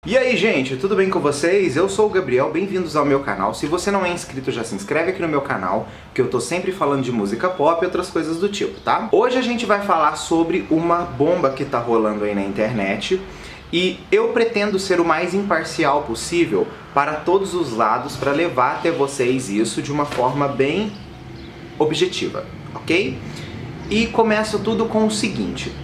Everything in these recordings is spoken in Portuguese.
E aí, gente, tudo bem com vocês? Eu sou o Gabriel, bem-vindos ao meu canal. Se você não é inscrito, já se inscreve aqui no meu canal, que eu tô sempre falando de música pop e outras coisas do tipo, tá? Hoje a gente vai falar sobre uma bomba que tá rolando aí na internet e eu pretendo ser o mais imparcial possível para todos os lados para levar até vocês isso de uma forma bem objetiva, ok? E começa tudo com o seguinte.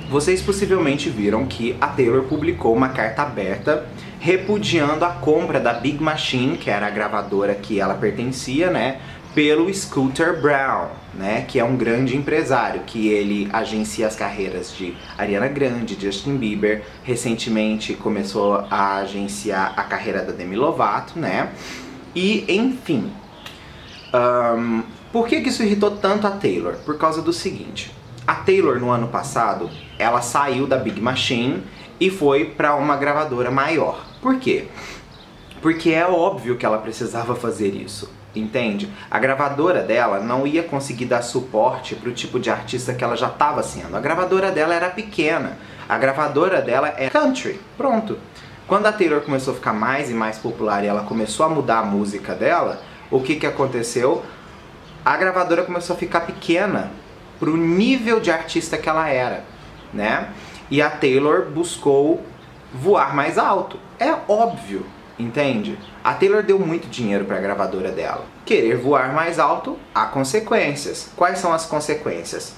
Vocês possivelmente viram que a Taylor publicou uma carta aberta repudiando a compra da Big Machine, que era a gravadora que ela pertencia, né, pelo Scooter Braun, né, que é um grande empresário, que ele agencia as carreiras de Ariana Grande, Justin Bieber, recentemente começou a agenciar a carreira da Demi Lovato, né, e enfim. Por que isso irritou tanto a Taylor? Por causa do seguinte. A Taylor, no ano passado, ela saiu da Big Machine e foi para uma gravadora maior. Por quê? Porque é óbvio que ela precisava fazer isso, entende? A gravadora dela não ia conseguir dar suporte para o tipo de artista que ela já estava sendo. A gravadora dela era pequena, a gravadora dela é country, pronto. Quando a Taylor começou a ficar mais e mais popular e ela começou a mudar a música dela, o que aconteceu? A gravadora começou a ficar pequena pro nível de artista que ela era, né? E a Taylor buscou voar mais alto. É óbvio, entende? A Taylor deu muito dinheiro para a gravadora dela. Querer voar mais alto, há consequências. Quais são as consequências?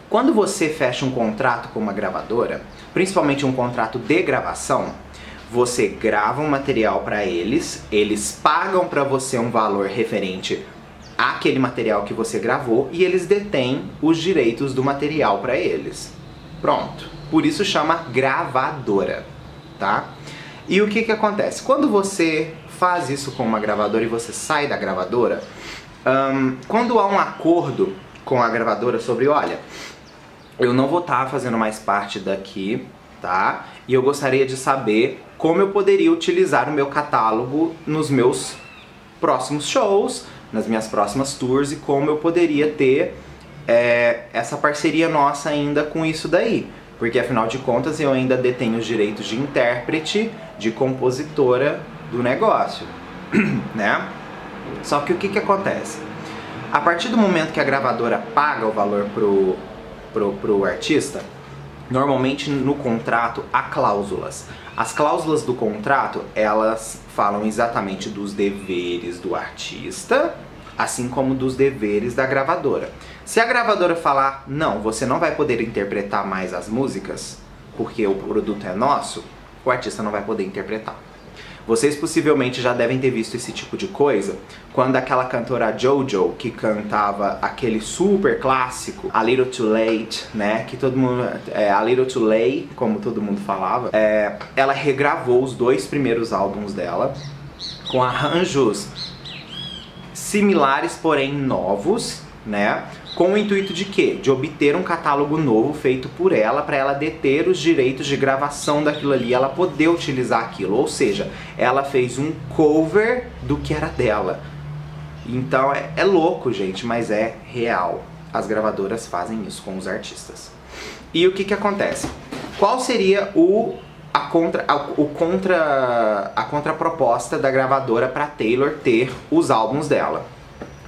Quando você fecha um contrato com uma gravadora, principalmente um contrato de gravação, você grava um material para eles, eles pagam para você um valor referente aquele material que você gravou e eles detêm os direitos do material para eles. Pronto. Por isso chama gravadora, tá? E o que acontece? Quando você faz isso com uma gravadora e você sai da gravadora, quando há um acordo com a gravadora sobre, olha, eu não vou estar fazendo mais parte daqui, tá? E eu gostaria de saber como eu poderia utilizar o meu catálogo nos meus próximos shows, nas minhas próximas tours, e como eu poderia ter essa parceria nossa ainda com isso daí. Porque afinal de contas eu ainda detenho os direitos de intérprete, de compositora do negócio, né? Só que o que acontece? A partir do momento que a gravadora paga o valor pro artista, normalmente no contrato há cláusulas. As cláusulas do contrato, elas falam exatamente dos deveres do artista, assim como dos deveres da gravadora. Se a gravadora falar, não, você não vai poder interpretar mais as músicas, porque o produto é nosso, o artista não vai poder interpretar. Vocês possivelmente já devem ter visto esse tipo de coisa quando aquela cantora JoJo, que cantava aquele super clássico A Little Too Late, né, que todo mundo, A Little Too Late, como todo mundo falava, ela regravou os 2 primeiros álbuns dela com arranjos similares, porém novos, né, com o intuito de quê? De obter um catálogo novo feito por ela, para ela deter os direitos de gravação daquilo ali, ela poder utilizar aquilo. Ou seja, ela fez um cover do que era dela. Então é louco, gente, mas é real. As gravadoras fazem isso com os artistas. E o que acontece? Qual seria a contraproposta da gravadora para Taylor ter os álbuns dela?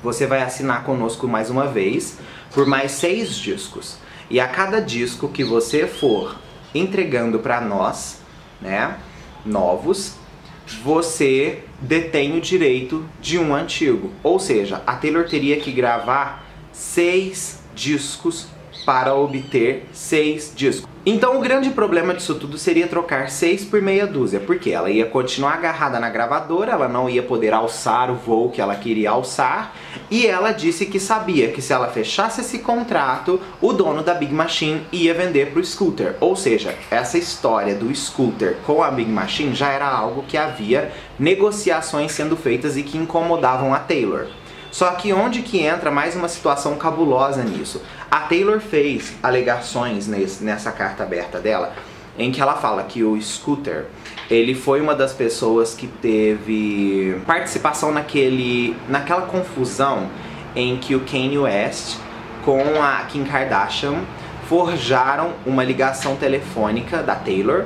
Você vai assinar conosco mais uma vez por mais 6 discos. E a cada disco que você for entregando para nós, né, novos, você detém o direito de um antigo. Ou seja, a Taylor teria que gravar 6 discos para obter 6 discos. Então o grande problema disso tudo seria trocar 6 por meia dúzia, porque ela ia continuar agarrada na gravadora, ela não ia poder alçar o voo que ela queria alçar, e ela disse que sabia que se ela fechasse esse contrato, o dono da Big Machine ia vender pro Scooter. Ou seja, essa história do Scooter com a Big Machine já era algo que havia negociações sendo feitas e que incomodavam a Taylor. Só que onde que entra mais uma situação cabulosa nisso? A Taylor fez alegações nessa carta aberta dela, em que ela fala que o Scooter, ele foi uma das pessoas que teve participação naquela confusão em que o Kanye West com a Kim Kardashian forjaram uma ligação telefônica da Taylor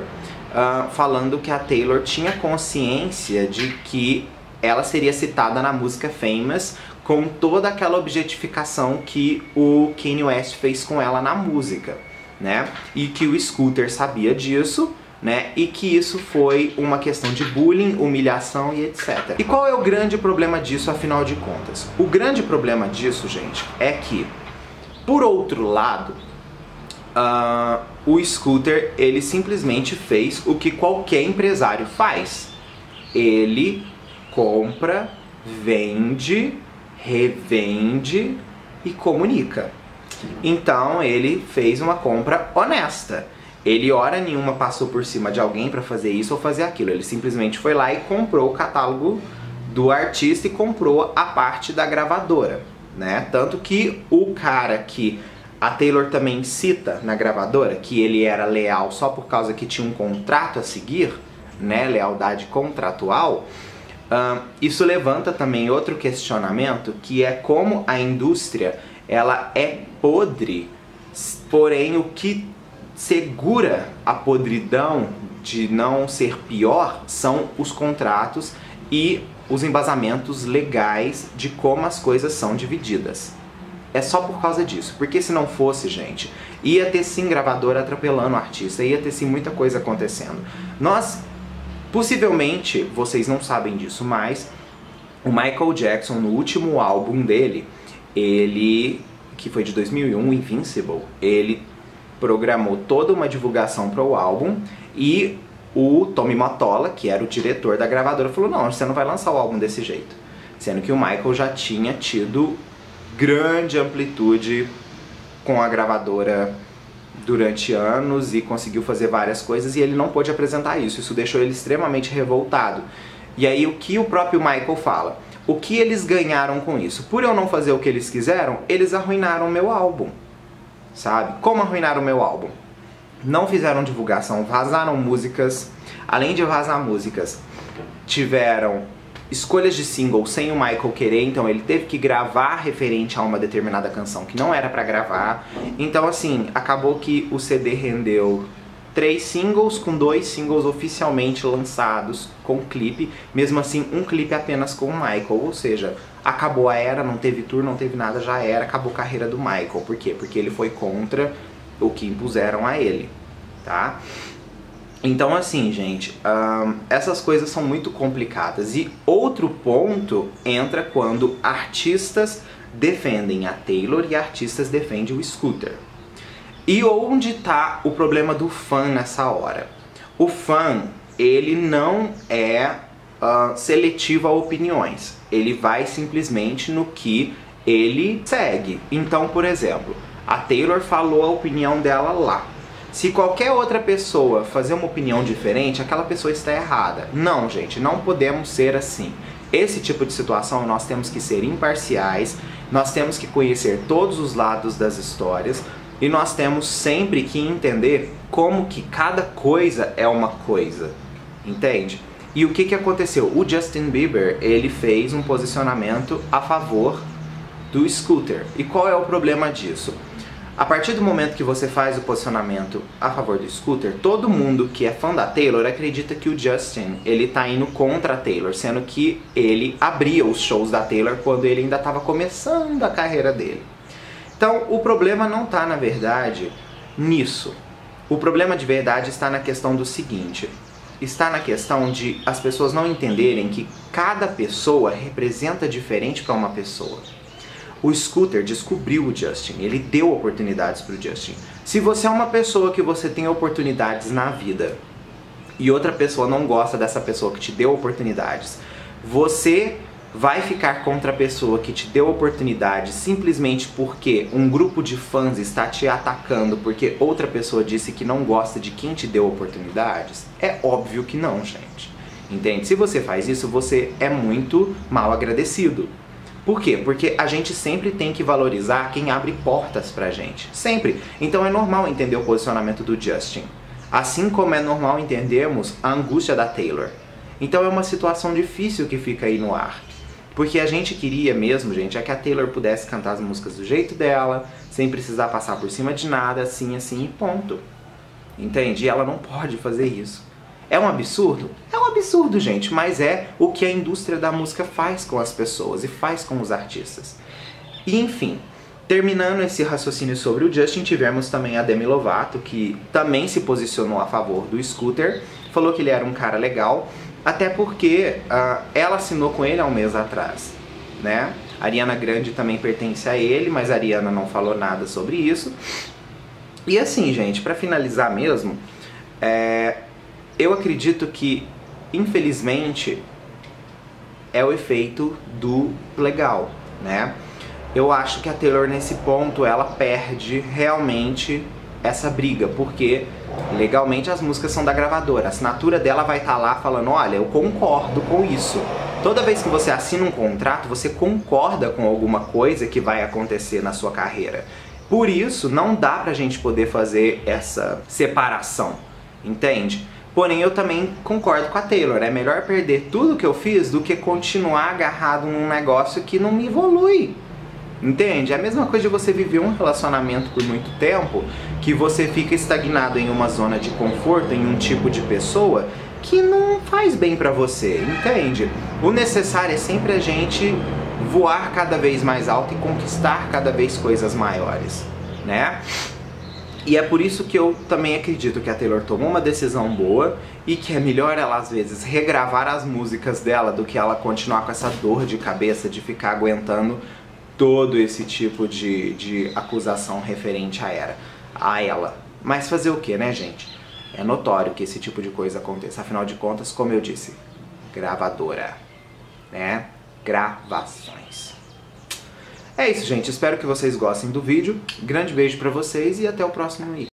falando que a Taylor tinha consciência de que ela seria citada na música Famous com toda aquela objetificação que o Kanye West fez com ela na música, né? E que o Scooter sabia disso, né? E que isso foi uma questão de bullying, humilhação e etc. E qual é o grande problema disso, afinal de contas? O grande problema disso, gente, é que, por outro lado, o Scooter, ele simplesmente fez o que qualquer empresário faz. Ele compra, vende, revende e comunica. Então ele fez uma compra honesta. Ele hora nenhuma passou por cima de alguém para fazer isso ou fazer aquilo. Ele simplesmente foi lá e comprou o catálogo do artista e comprou a parte da gravadora, né? Tanto que o cara que a Taylor também cita na gravadora, que ele era leal só por causa que tinha um contrato a seguir, né? Lealdade contratual. Isso levanta também outro questionamento, que é como a indústria ela é podre, porém o que segura a podridão de não ser pior são os contratos e os embasamentos legais de como as coisas são divididas. É só por causa disso, porque se não fosse, gente, ia ter sim gravadora atropelando o artista, ia ter sim muita coisa acontecendo. Possivelmente, vocês não sabem disso, mas o Michael Jackson, no último álbum dele, que foi de 2001, Invincible, ele programou toda uma divulgação para o álbum e o Tommy Mottola, que era o diretor da gravadora, falou: não, você não vai lançar o álbum desse jeito. Sendo que o Michael já tinha tido grande amplitude com a gravadora durante anos e conseguiu fazer várias coisas, e ele não pôde apresentar isso. Isso deixou ele extremamente revoltado. E aí o que o próprio Michael fala? O que eles ganharam com isso? Por eu não fazer o que eles quiseram, eles arruinaram o meu álbum. Sabe? Como arruinaram o meu álbum? Não fizeram divulgação, vazaram músicas. Além de vazar músicas, tiveram escolhas de single sem o Michael querer, então ele teve que gravar referente a uma determinada canção que não era pra gravar. Então assim, acabou que o CD rendeu 3 singles com 2 singles oficialmente lançados com clipe, mesmo assim um clipe apenas com o Michael, ou seja, acabou a era, não teve tour, não teve nada, já era, acabou a carreira do Michael. Por quê? Porque ele foi contra o que impuseram a ele, tá? Então assim, gente, essas coisas são muito complicadas. E outro ponto entra quando artistas defendem a Taylor e artistas defendem o Scooter. E onde está o problema do fã nessa hora? O fã, ele não é seletivo a opiniões. Ele vai simplesmente no que ele segue. Então, por exemplo, a Taylor falou a opinião dela lá. Se qualquer outra pessoa fazer uma opinião diferente, aquela pessoa está errada. Não, gente, não podemos ser assim. Esse tipo de situação nós temos que ser imparciais, nós temos que conhecer todos os lados das histórias e nós temos sempre que entender como que cada coisa é uma coisa, entende? E o que aconteceu? O Justin Bieber, ele fez um posicionamento a favor do Scooter. E qual é o problema disso? A partir do momento que você faz o posicionamento a favor do Scooter, todo mundo que é fã da Taylor acredita que o Justin, ele tá indo contra a Taylor, sendo que ele abria os shows da Taylor quando ele ainda estava começando a carreira dele. Então, o problema não tá, na verdade, nisso. O problema de verdade está na questão do seguinte, está na questão de as pessoas não entenderem que cada pessoa representa diferente para uma pessoa. O Scooter descobriu o Justin, ele deu oportunidades para o Justin. Se você é uma pessoa que você tem oportunidades na vida e outra pessoa não gosta dessa pessoa que te deu oportunidades, você vai ficar contra a pessoa que te deu oportunidades simplesmente porque um grupo de fãs está te atacando porque outra pessoa disse que não gosta de quem te deu oportunidades? É óbvio que não, gente. Entende? Se você faz isso, você é muito mal agradecido. Por quê? Porque a gente sempre tem que valorizar quem abre portas pra gente. Sempre. Então é normal entender o posicionamento do Justin. Assim como é normal entendermos a angústia da Taylor. Então é uma situação difícil que fica aí no ar. Porque a gente queria mesmo, gente, é que a Taylor pudesse cantar as músicas do jeito dela, sem precisar passar por cima de nada, assim, assim e ponto. Entende? E ela não pode fazer isso. É um absurdo? É um absurdo, gente, mas é o que a indústria da música faz com as pessoas e faz com os artistas. E enfim, terminando esse raciocínio sobre o Justin, tivemos também a Demi Lovato, que também se posicionou a favor do Scooter, falou que ele era um cara legal, até porque ela assinou com ele há um mês atrás, né? A Ariana Grande também pertence a ele, mas a Ariana não falou nada sobre isso. E assim, gente, pra finalizar mesmo, eu acredito que, infelizmente, é o efeito do legal, né? Eu acho que a Taylor, nesse ponto, ela perde realmente essa briga, porque legalmente as músicas são da gravadora. A assinatura dela vai estar lá falando, olha, eu concordo com isso. Toda vez que você assina um contrato, você concorda com alguma coisa que vai acontecer na sua carreira. Por isso, não dá pra gente poder fazer essa separação, entende? Porém, eu também concordo com a Taylor. É melhor perder tudo que eu fiz do que continuar agarrado num negócio que não me evolui. Entende? É a mesma coisa de você viver um relacionamento por muito tempo, que você fica estagnado em uma zona de conforto, em um tipo de pessoa que não faz bem pra você, entende? O necessário é sempre a gente voar cada vez mais alto e conquistar cada vez coisas maiores, né? E é por isso que eu também acredito que a Taylor tomou uma decisão boa e que é melhor ela, às vezes, regravar as músicas dela do que ela continuar com essa dor de cabeça de ficar aguentando todo esse tipo de acusação referente a ela. Mas fazer o que, né, gente? É notório que esse tipo de coisa aconteça. Afinal de contas, como eu disse, gravadora, né? Gravações. É isso, gente. Espero que vocês gostem do vídeo. Grande beijo pra vocês e até o próximo vídeo.